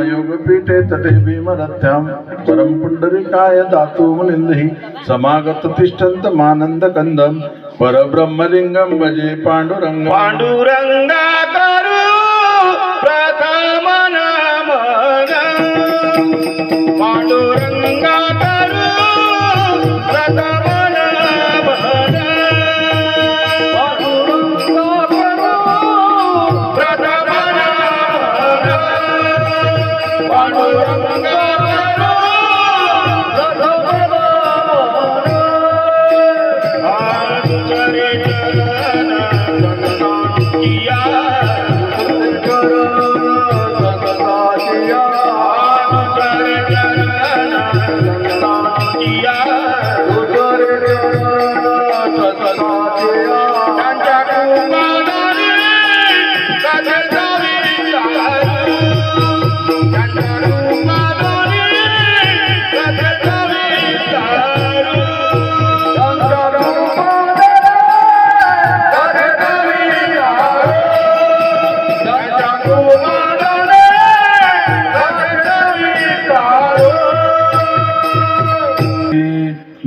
योगपीठे तटे भीमरथ्यां परम पुंडरीकाय दातु मुनिंदहि समागत तिष्ठन्त मानंद कंदम परब्रह्मलिंगम भजे पांडुरंग पांडुरंगा करू प्रथम नमन पांडुरंगा करू प्रथम नमन पांडुरंगा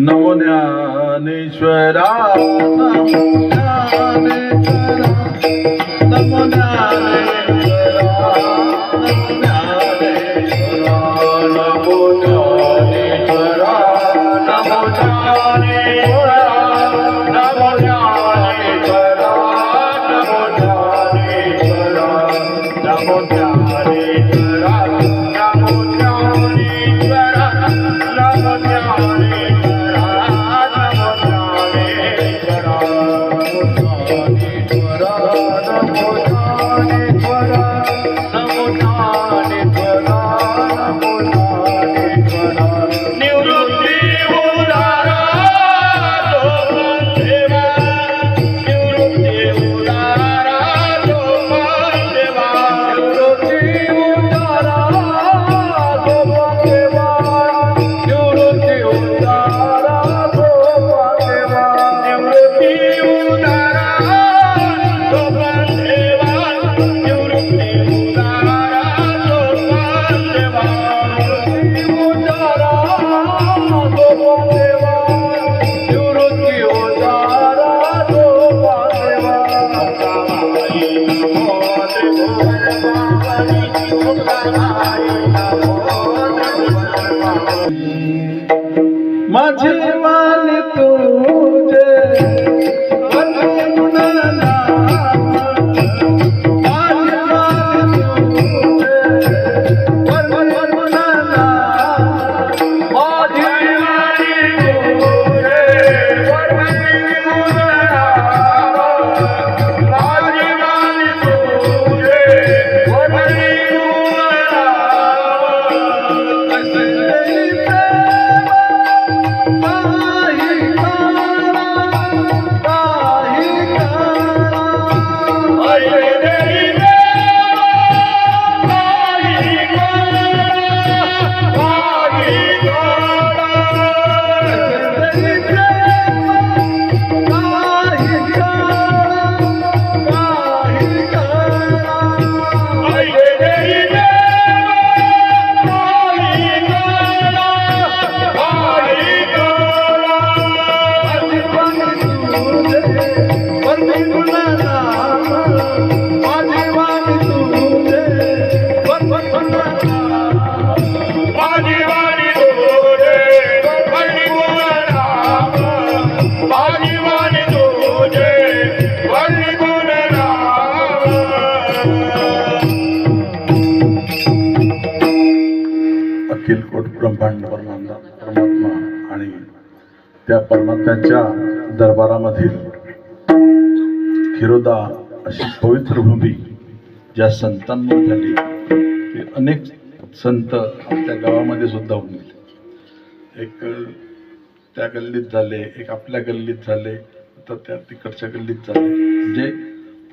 नमो ज्ञानेश्वरा नमो ज्ञानेश्वरा नमो ज्ञानेश्वरा नमो ज्ञानेश्वरा नमो ज्ञानेश्वरा नमो ज्ञानेश्वरा नमो ज्ञानेश्वरा नमो ज्ञानेश्वरा नमो ज्ञानेश्वरा नमो ज्ञानेश्वरा नमो ज्ञानेश्वरा माझी वाणी तुझे अखिल कोट ब्रह्मांड परमात्मा आणि त्या परमात्म्याच्या दरबारामधील खिरोदा अशी पवित्र भूमी ज्या संतांमुळे झाली ते अनेक संत आपल्या गावामध्ये सुद्धा होऊन गेले. एक त्या गल्लीत झाले, एक आपल्या गल्लीत झाले, तर त्या तिकडच्या गल्लीत झाले. म्हणजे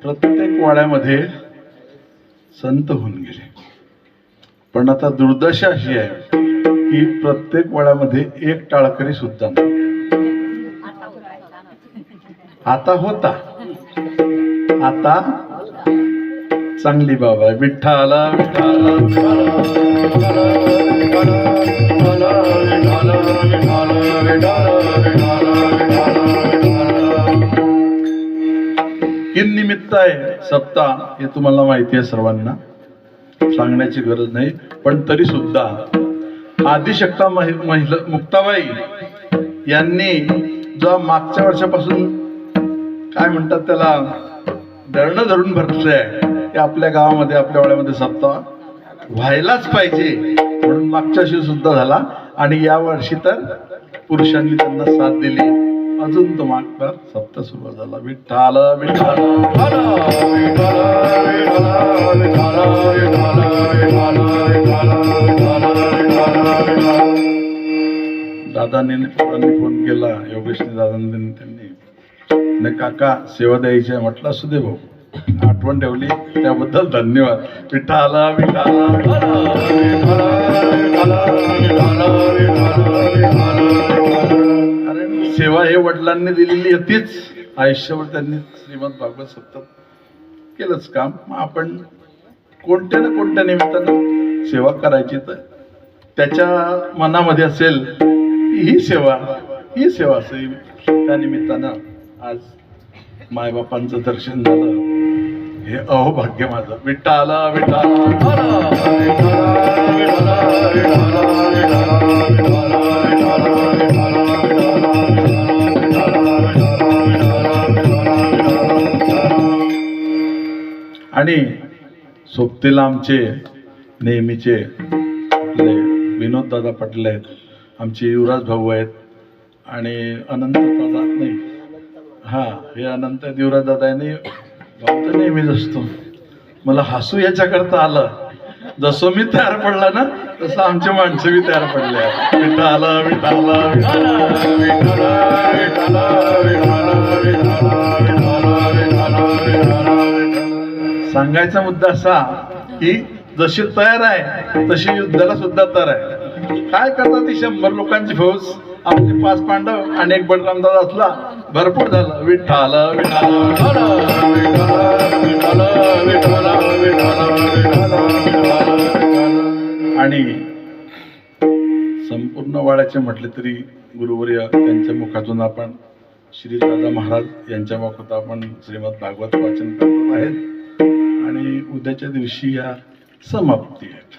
प्रत्येक वाड्यामध्ये संत होऊन गेले. पण आता दुर्दशा अशी आहे की प्रत्येक वाड्यामध्ये एक टाळकरी सुद्धा नाही. आता होता, आता चांगली बाबा विठ्ठला विठ्ठला आहे सप्ताह हे तुम्हाला माहिती आहे सर्वांना, सांगण्याची गरज नाही. पण तरी सुद्धा आदिशक्ता महिला मुक्ताबाई यांनी जो मागच्या वर्षापासून काय म्हणतात त्याला धरणं धरून भरले आहे की आपल्या गावामध्ये आपल्या वाड्यामध्ये सप्ताह व्हायलाच पाहिजे, म्हणून मागच्या वर्षी सुद्धा झाला आणि या वर्षी तर पुरुषांनी त्यांना साथ दिली. अजून तो मागचा सप्ताह सुरू झाला. विठ्ठल विठ्ठल दादांनी फोन केला, योगेशने दादांनी, त्यांनी काका सेवा द्यायची आहे म्हटलं. असू दे भाऊ, आठवण ठेवली त्याबद्दल धन्यवाद. विठ्ठल कारण सेवा हे वडिलांनी दिलेली होतीच, आयुष्यभर त्यांनी श्रीमद भागवत सप्ताह केलंच काम. आपण कोणत्या ना कोणत्या निमित्तानं सेवा करायची, तर त्याच्या मनामध्ये असेल ही सेवा असेल. त्या निमित्तानं आज मायबापांचं दर्शन झालं, हे अहोभाग्य माझं. विठ्ठल आणि सोबतीला आमचे नेहमीचे आपले विनोद दादा पाटील आहेत, आमचे युवराज भाऊ आहेत आणि अनंत दादा नाही, हे अनंत युवराज दादा यांनी भाऊ तर नेहमीच असतो. मला हसू याच्याकरता आलं, जसं मी तयार पडला ना तसं आमचे माणसं बी तयार पडले. विठ्ठल सांगायचा मुद्दा असा की जशी तयार आहे तशी युद्धाला सुद्धा तयार आहे. काय करतात ती 100 लोकांची फौज, आपले 5 पांडव आणि एक बलराम दादा असला, भरपूर झालं. विठ्ठल आणि संपूर्ण वाड्याचे म्हटले तरी गुरुवर्य त्यांच्या मुखातून आपण श्री दादा महाराज यांच्या मुखातून आपण श्रीमद भागवत वाचन करत आहेत आणि उद्याच्या दिवशी या समाप्ती आहेत.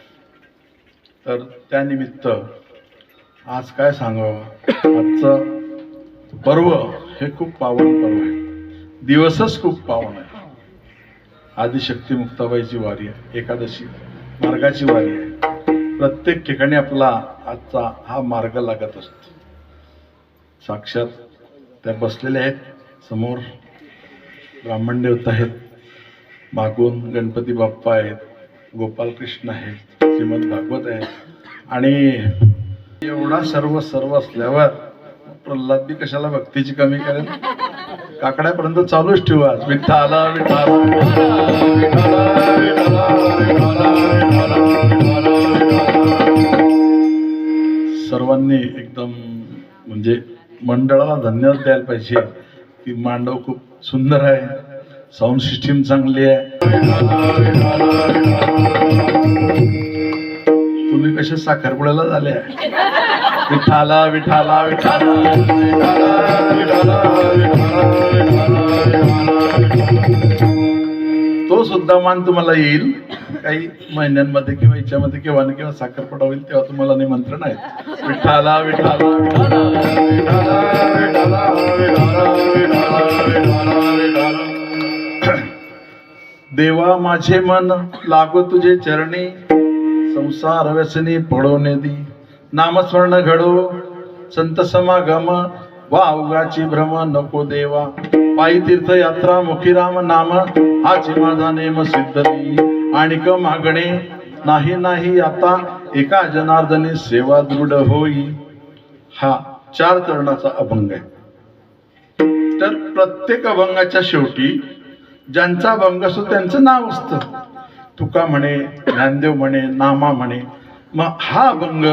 तर त्यानिमित्त आज काय सांगावं, आजचं पर्व हे खूप पावन पर्व आहे, दिवसच खूप पावन आहे. आदिशक्ती मुक्ताबाईची वारी आहे, एकादशी मार्गाची वारी आहे. प्रत्येक ठिकाणी आपला आजचा हा मार्ग लागत असतो. साक्षात त्या बसलेल्या आहेत, समोर ब्राह्मण देवता आहेत, मागून गणपती बाप्पा आहेत, गोपालकृष्ण आहेत, श्रीमद भागवत आहे आणि एवढा सर्व असल्यावर प्रल्हादजी कशाला भक्तीची कमी करेल. काकड्यापर्यंत चालूच ठेवू आज. विठ्ठल सर्वांनी एकदम म्हणजे मंडळाला धन्यवाद द्यायला पाहिजे की मांडव खूप सुंदर आहे, साऊंड सिस्टीम चांगली आहे. तुम्ही कसे साखरपुड्याला झाले आहे. विठ्ठला विठ्ठला तो सुद्धा मान तुम्हाला येईल काही महिन्यांमध्ये किंवा याच्यामध्ये केव्हा ना केव्हा साखरपुडा होईल तेव्हा तुम्हाला निमंत्रण आहे. विठ्ठला विठ्ठला देवा माझे मन लागो तुझे चरणी, संसार व्यसनी पडोने दी. नामस्मरण घडो संत समागम, वा उगाची भ्रम नको देवा. पायी तीर्थयात्रा मुखी राम नाम, हाची माझा नेम सिद्धली. आणिक मागणे नाही आता, एका जनार्दनी सेवा दृढ होई. हा 4 चरणाचा अभंग आहे. तर प्रत्येक अभंगाच्या शेवटी ज्यांचा अभंग असतो त्यांचं नाव असतं. तुका म्हणे, ज्ञानदेव म्हणे, नामा म्हणे. मग हा अभंग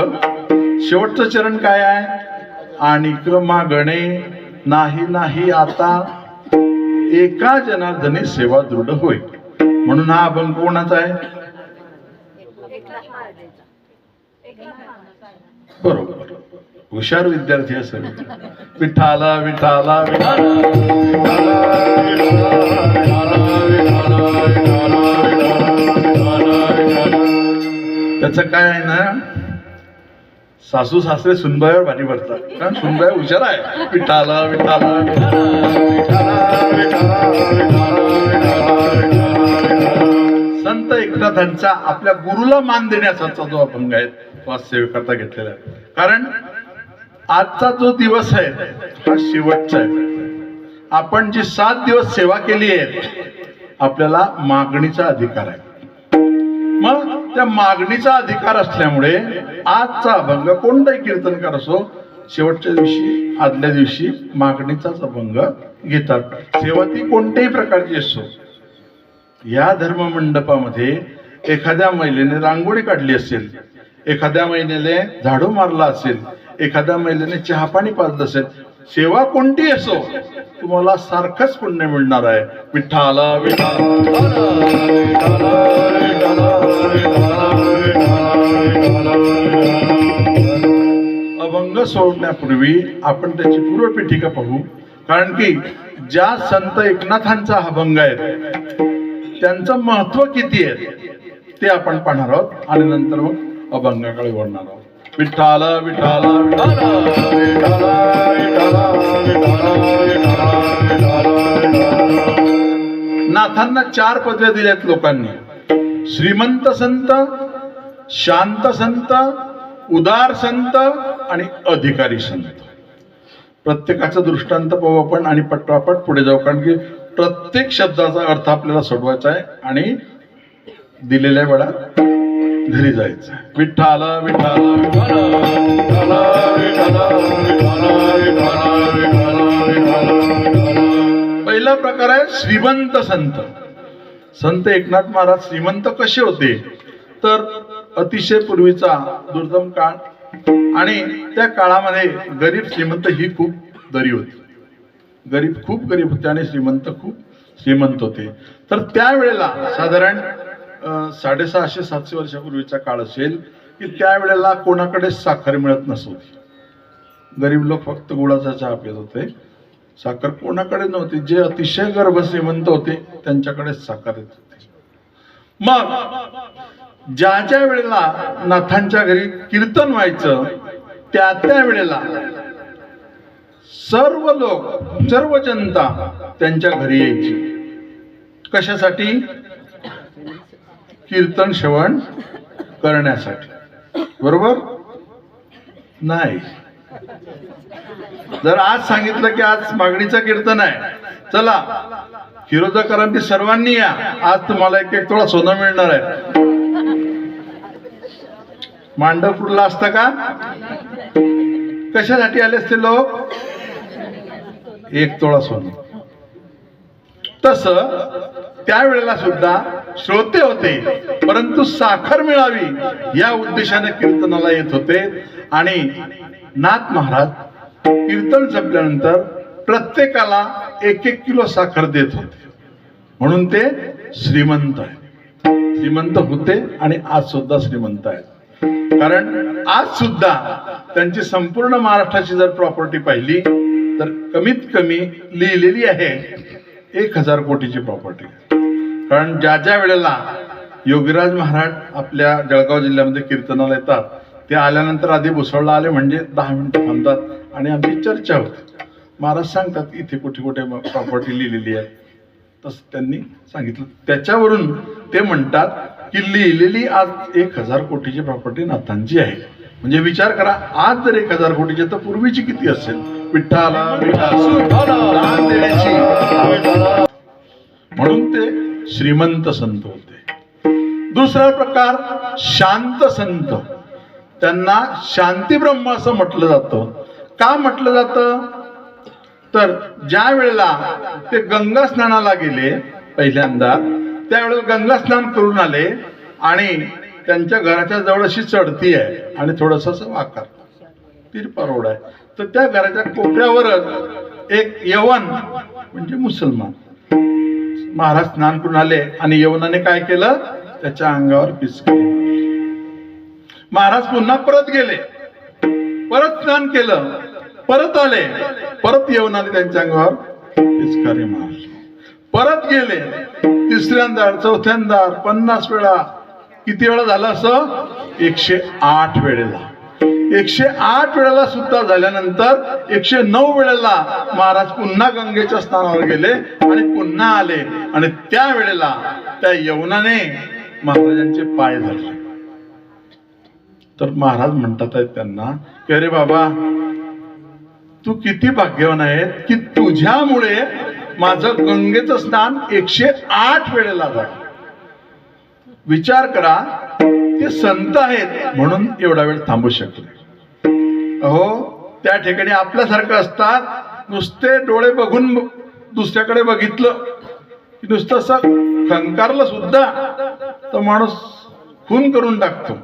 शेवटचं चरण काय आहे? आणिक मागणे नाही आता, एका जनार्दनी सेवा दृढ होय. म्हणून हा अभंग कोणाचा आहे? बरोबर, हुशार विद्यार्थी असेल. विठाला विठाला त्याचं काय आहे ना, सासू सासरे सुनबाईवर भारी पडतात, कारण सुनबाई हुशार आहे. विठाला विठाला संत एकनाथांचा आपल्या गुरुला मान देण्याचा जो अभंग आहे तो आज सेवेकरता घेतलेला आहे. कारण आजचा जो दिवस आहे हा शेवटचा आहे. आपण जी 7 दिवस सेवा केली आहे आपल्याला मागणीचा अधिकार आहे. मग त्या मागणीचा अधिकार असल्यामुळे आजचा अभंग कोणताही कीर्तनकार असो शेवटच्या दिवशी आदल्या दिवशी मागणीचाच अभंग घेतात. सेवा ती कोणत्याही प्रकारची असो. या धर्ममंडपामध्ये एखाद्या महिलेने रांगोळी काढली असेल, एखाद्या महिलेने झाडू मारला असेल, एखाद्या महिलेने चहा पाणी पाजलं असेल, सेवा कोणती असो तुम्हाला सारखंच पुण्य मिळणार आहे. विठ्ठला अभंग सोडण्यापूर्वी आपण त्याची पूर्वपीठिका पाहू. कारण की ज्या संत एकनाथांचा हा अभंग आहे त्यांचं महत्व किती आहे ते आपण पाहणार आहोत आणि नंतर मग अभंगाकडे वळणार आहोत. विठ्ठला विठ्ठला नाथांना 4 पदव्या दिल्यात लोकांनी. श्रीमंत संत, शांत संत, उदार संत आणि अधिकारी संत. प्रत्येकाचा दृष्टांत पाहू आपण आणि पटापट पुढे जाऊ. कारण की प्रत्येक शब्दाचा अर्थ आपल्याला सोडवायचा आहे आणि दिलेल्या वेळात घरी जायचं. विठ्ठला पहिला प्रकार आहे श्रीमंत संत. संत एकनाथ महाराज श्रीमंत कसे होते तर अतिशय पूर्वीचा दुर्गम काळ आणि त्या काळामध्ये गरीब श्रीमंत ही खूप दरी होती. गरीब खूप गरीब होते आणि श्रीमंत खूप श्रीमंत होते. तर त्यावेळेला साधारण 650-700 वर्षापूर्वीचा काळ असेल की त्यावेळेला कोणाकडे साखर मिळत नसोती. गरीब लोक फक्त गुळाचा चहा पित होते, साखर कोणाकडे नव्हती. जे अतिशय गर्भ श्रीमंत होते त्यांच्याकडे साखर येत होती. मग ज्या वेळेला नाथांच्या घरी कीर्तन व्हायचं त्या वेळेला सर्व लोक, सर्व जनता त्यांच्या घरी यायची. कशासाठी? कीर्तन श्रवण करण्यासाठी. बरोबर नाही? जर आज सांगितलं की आज मागणीचं कीर्तन आहे, चला फिरोजाकरांनी सर्वांनी या, आज तुम्हाला 1-1 तोळा सोनं मिळणार आहे, मांडवपूरला असतं का? कशासाठी आले असते लोक? 1 तोळा सोनं. तसं त्यावेळेला सुद्धा श्रोते होते, परंतु साखर मिळावी या उद्देशाने कीर्तनाला येत होते. आणि नाथ महाराज कीर्तन संपल्यानंतर प्रत्येकाला 1-1 किलो साखर देत होते. म्हणून ते श्रीमंत आहेत. श्रीमंत होते आणि आज सुद्धा श्रीमंत आहेत. कारण आज सुद्धा त्यांची संपूर्ण महाराष्ट्राची जर प्रॉपर्टी पाहिली तर कमीत कमी लिहिलेली आहे 1000 कोटीची प्रॉपर्टी. कारण ज्या वेळेला योगीराज महाराज आपल्या जळगाव जिल्ह्यामध्ये कीर्तनाला येतात, ते आल्यानंतर आधी भुसवळला आले म्हणजे 10 मिनिटं थांबतात आणि आमची चर्चा होते. महाराज सांगतात इथे कुठे कुठे प्रॉपर्टी लिहिलेली आहे. तसं त्यांनी सांगितलं. त्याच्यावरून ते म्हणतात की लिहिलेली आज 1000 कोटीची प्रॉपर्टी नाथांची आहे. म्हणजे विचार करा, आज जर 1000 कोटीची तर पूर्वीची किती असेल? विठ्ठला म्हणून ते श्रीमंत संत होते. दुसरा प्रकार शांत संत. त्यांना शांती ब्रह्म असं म्हटलं जातं. का म्हटलं जातं तर ज्या वेळेला ते गंगा स्नानाला गेले पहिल्यांदा, त्यावेळेला गंगा स्नान करून आले आणि त्यांच्या घराच्या जवळ अशी चढती आहे आणि थोडस वाकार तिरपा रोड आहे. तर त्या घराच्या कोपऱ्यावरच एक यवन म्हणजे मुसलमान महाराज स्नान करून आले आणि यवनाने काय केलं, त्याच्या अंगावर पिचकारी. महाराज पुन्हा परत गेले, परत स्नान केलं, परत आले, परत येऊन आले त्यांच्या अंगावर पिचकारी मारली, परत गेले, तिसऱ्यांदा, चौथ्यांदा, 50 वेळा. किती वेळा झालं असं? 108 वेळेला. 108 वेळेला सुद्धा झाल्यानंतर 109 वेळेला महाराज पुन्हा गंगेच्या स्नानावर गेले आणि पुन्हा आले. आणि त्या वेळेला त्या यमुनाने महाराजांचे पाय धरले. तर महाराज म्हणतात आहेत त्यांना की अरे बाबा, तू किती भाग्यवान आहेत की तुझ्यामुळे माझं गंगेचं स्नान 108 वेळेला झालं. विचार करा, ते संत आहेत म्हणून एवढा वेळ थांबू शकले. अहो, त्या ठिकाणी आपल्यासारखं असतात, नुसते डोळे बघून दुसऱ्याकडे बघितलं की नुसतं असं खंकारलं सुद्धा तर माणूस खून करून टाकतो.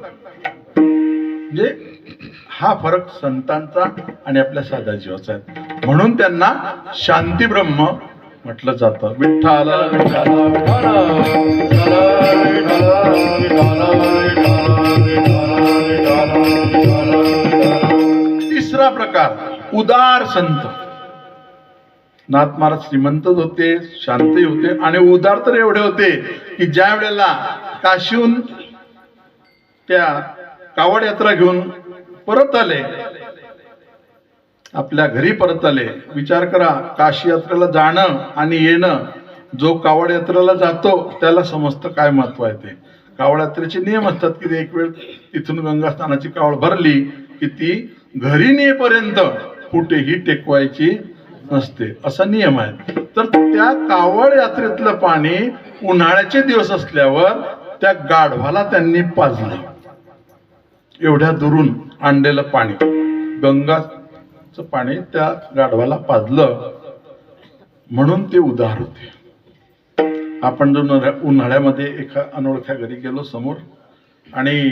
म्हणजे हा फरक संतांचा आणि आपल्या साध्या जीवाचा आहे. म्हणून त्यांना शांती ब्रह्म म्हटलं जातं. विठ्ठल विठ्ठल तिसरा प्रकार उदार संत. नाथ महाराज श्रीमंतच होते, शांतही होते आणि उदार तर एवढे होते की ज्या वेळेला काशीहून त्या कावड यात्रा घेऊन परत आले, आपल्या घरी परत आले. विचार करा, काशी यात्रेला जाणं आणि येणं, जो कावड यात्रेला जातो त्याला समजतं काय महत्व आहे ते. कावड यात्रेचे नियम असतात की एक वेळ तिथून गंगा स्नानाची कावड भरली की ती घरी नेपर्यंत कुठेही टेकवायची नसते, असा नियम आहे. तर त्या कावड यात्रेतलं पाणी उन्हाळ्याचे दिवस असल्यावर त्या गाढवाला त्यांनी पाजलं. एवढ्या दुरून आणलेलं पाणी, गंगाचं पाणी त्या गाढवाला पाजलं, म्हणून ते उदार होते. आपण जर उन्हाळ्यामध्ये एका अनोळख्या घरी गेलो समोर आणि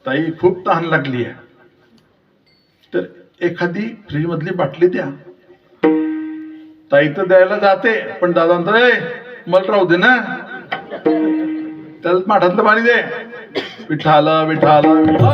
ताई खूप तहान लागली आहे, तर एखादी फ्रीज मधली बाटली द्या. ताई तर द्यायला जाते, पण दादा म्हणतात मला राहू दे ना, त्याला माठातलं पाणी दे. विठाला विठाला विठाला.